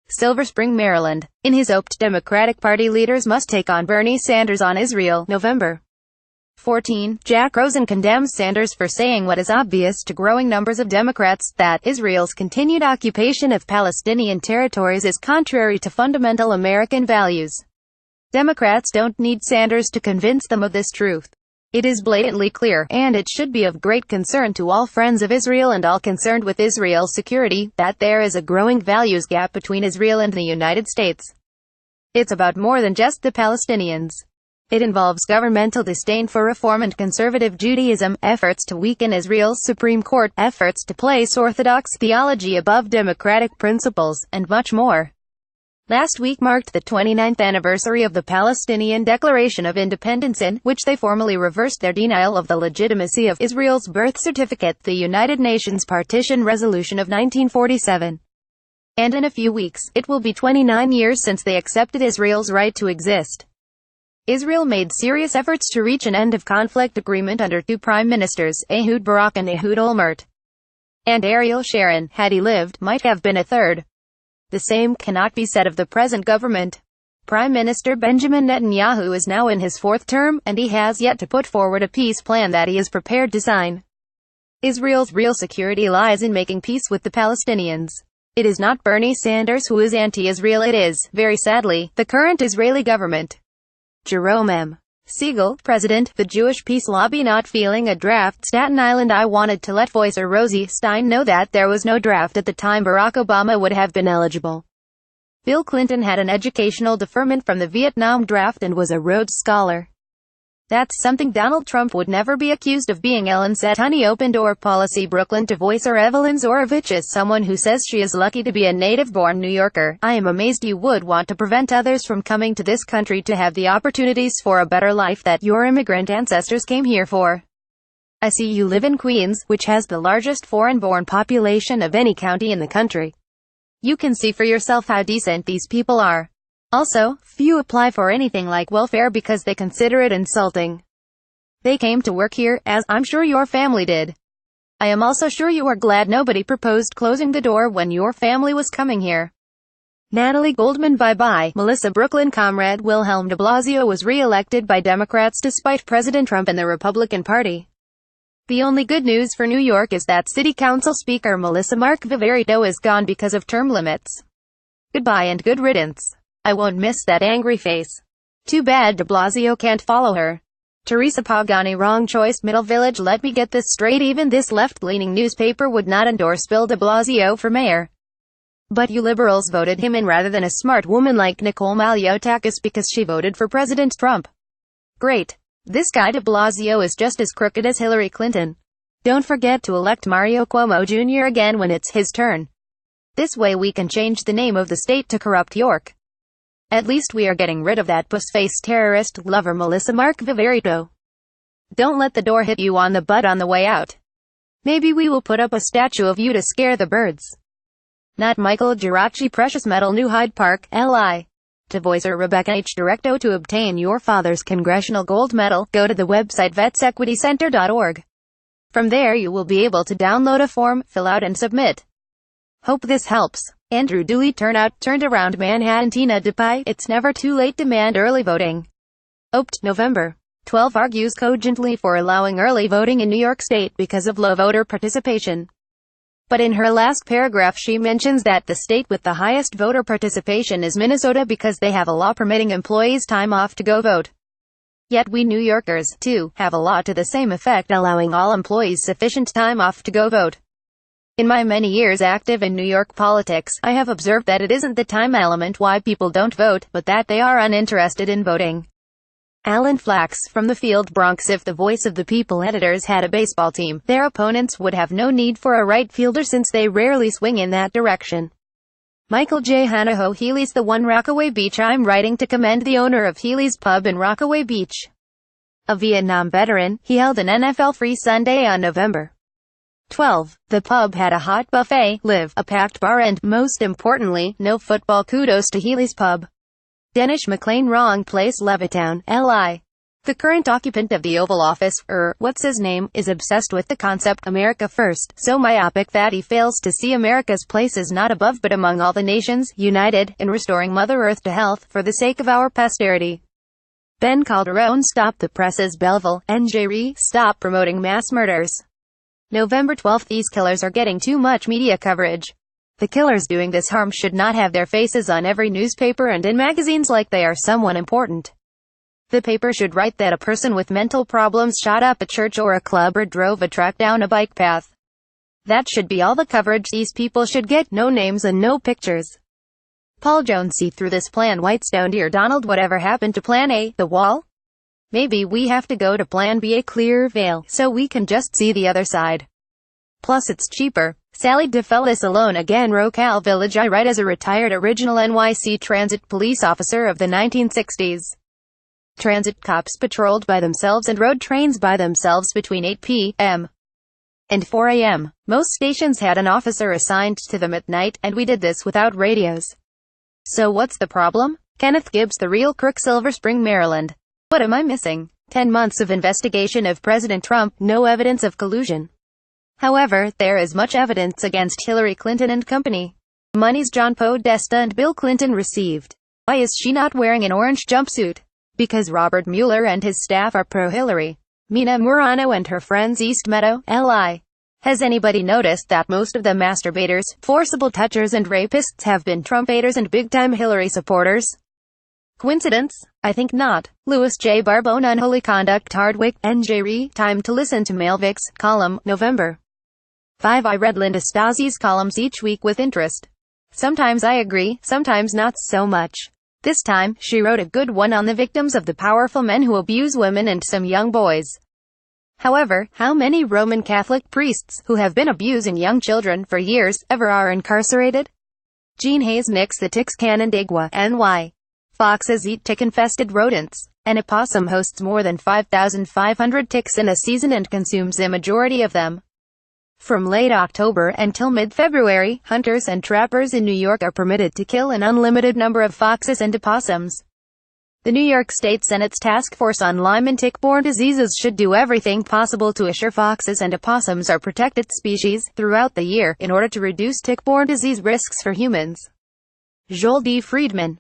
Silver Spring, Maryland. In his OpEd, Democratic Party leaders must take on Bernie Sanders on Israel, November 14. Jack Rosen condemns Sanders for saying what is obvious to growing numbers of Democrats, that Israel's continued occupation of Palestinian territories is contrary to fundamental American values. Democrats don't need Sanders to convince them of this truth. It is blatantly clear, and it should be of great concern to all friends of Israel and all concerned with Israel's security, that there is a growing values gap between Israel and the United States. It's about more than just the Palestinians. It involves governmental disdain for reform and conservative Judaism, efforts to weaken Israel's Supreme Court, efforts to place Orthodox theology above democratic principles, and much more. Last week marked the 29th anniversary of the Palestinian Declaration of Independence, in which they formally reversed their denial of the legitimacy of Israel's birth certificate, the United Nations Partition Resolution of 1947. And in a few weeks, it will be 29 years since they accepted Israel's right to exist. Israel made serious efforts to reach an end-of-conflict agreement under two prime ministers, Ehud Barak and Ehud Olmert. And Ariel Sharon, had he lived, might have been a third. The same cannot be said of the present government. Prime Minister Benjamin Netanyahu is now in his fourth term, and he has yet to put forward a peace plan that he is prepared to sign. Israel's real security lies in making peace with the Palestinians. It is not Bernie Sanders who is anti-Israel, it is, very sadly, the current Israeli government. Jerome M. Siegel, President, the Jewish Peace Lobby. Not feeling a draft. Staten Island. I wanted to let voicer Rosie Stein know that there was no draft at the time Barack Obama would have been eligible. Bill Clinton had an educational deferment from the Vietnam draft and was a Rhodes Scholar. That's something Donald Trump would never be accused of being. Ellen said. Honey Open Door Policy. Brooklyn. To voicer Evelyn Zorovich, as someone who says she is lucky to be a native-born New Yorker, I am amazed you would want to prevent others from coming to this country to have the opportunities for a better life that your immigrant ancestors came here for. I see you live in Queens, which has the largest foreign-born population of any county in the country. You can see for yourself how decent these people are. Also, few apply for anything like welfare because they consider it insulting. They came to work here, as I'm sure your family did. I am also sure you are glad nobody proposed closing the door when your family was coming here. Natalie Goldman. Bye-bye, Melissa. Brooklyn. Comrade Wilhelm de Blasio was re-elected by Democrats despite President Trump and the Republican Party. The only good news for New York is that City Council Speaker Melissa Mark Viverito is gone because of term limits. Goodbye and good riddance. I won't miss that angry face. Too bad de Blasio can't follow her. Teresa Pagani. Wrong choice. Middle Village. Let me get this straight, even this left-leaning newspaper would not endorse Bill de Blasio for mayor. But you liberals voted him in rather than a smart woman like Nicole Maliotakis because she voted for President Trump. Great. This guy de Blasio is just as crooked as Hillary Clinton. Don't forget to elect Mario Cuomo Jr. again when it's his turn. This way we can change the name of the state to Corrupt York. At least we are getting rid of that puss-faced terrorist lover Melissa Mark Viverito. Don't let the door hit you on the butt on the way out. Maybe we will put up a statue of you to scare the birds. Not Michael Girachi. Precious Metal. New Hyde Park, LI. To voicer Rebecca H. Directo. To obtain your father's Congressional Gold Medal, go to the website vetsequitycenter.org. From there you will be able to download a form, fill out and submit. Hope this helps. Andrew Dooley. Turnout turned around Manhattan. Tina DePie. It's never too late. Demand early voting. OpEd, November 12 argues cogently for allowing early voting in New York State because of low voter participation. But in her last paragraph she mentions that the state with the highest voter participation is Minnesota because they have a law permitting employees time off to go vote. Yet we New Yorkers, too, have a law to the same effect allowing all employees sufficient time off to go vote. In my many years active in New York politics, I have observed that it isn't the time element why people don't vote, but that they are uninterested in voting. Alan Flax, from the Field Bronx. If the Voice of the People editors had a baseball team, their opponents would have no need for a right fielder since they rarely swing in that direction. Michael J. Hanaho. Healy's the One. Rockaway Beach. I'm writing to commend the owner of Healy's Pub in Rockaway Beach. A Vietnam veteran, he held an NFL-free Sunday on November 12. The pub had a hot buffet, a packed bar and, most importantly, no football. Kudos to Healy's Pub. Dennis McLean. Wrong place. Levittown, LI. The current occupant of the Oval Office, what's his name, is obsessed with the concept, America first, so myopic that he fails to see America's place is not above but among all the nations, united, in restoring Mother Earth to health, for the sake of our posterity. Ben Calderon, stop the presses. Belleville, NJ. Stop promoting mass murders. November 12. These killers are getting too much media coverage. The killers doing this harm should not have their faces on every newspaper and in magazines like they are someone important. The paper should write that a person with mental problems shot up a church or a club or drove a truck down a bike path. That should be all the coverage these people should get, no names and no pictures. Paul Jones, see through this plan. Whitestone, dear Donald, whatever happened to plan A, the wall? Maybe we have to go to plan B, a clear veil, so we can just see the other side. Plus it's cheaper. Sally DeFellis alone again. Rocal Village. I write as a retired original NYC transit police officer of the 1960s. Transit cops patrolled by themselves and rode trains by themselves between 8 p.m. and 4 a.m. Most stations had an officer assigned to them at night, and we did this without radios. So what's the problem? Kenneth Gibbs, the real crook, Silver Spring, Maryland. What am I missing? 10 months of investigation of President Trump, no evidence of collusion. However, there is much evidence against Hillary Clinton and company. Monies John Podesta and Bill Clinton received. Why is she not wearing an orange jumpsuit? Because Robert Mueller and his staff are pro-Hillary. Mina Murano and her friends, East Meadow, LI. Has anybody noticed that most of the masturbators, forcible touchers and rapists have been Trump haters and big-time Hillary supporters? Coincidence? I think not. Louis J. Barbone, Unholy Conduct, Hardwick, NJ. Time to listen to Mailvix column, November 5. I read Linda Stasi's columns each week with interest. Sometimes I agree, sometimes not so much. This time, she wrote a good one on the victims of the powerful men who abuse women and some young boys. However, how many Roman Catholic priests, who have been abusing young children for years, ever are incarcerated? Gene Hayes, Nix the Ticks, Canandaigua, NY. Foxes eat tick-infested rodents. An opossum hosts more than 5,500 ticks in a season and consumes the majority of them. From late October until mid-February, hunters and trappers in New York are permitted to kill an unlimited number of foxes and opossums. The New York State Senate's Task Force on Lyme and Tick-borne Diseases should do everything possible to assure foxes and opossums are protected species throughout the year in order to reduce tick-borne disease risks for humans. Joel D. Friedman.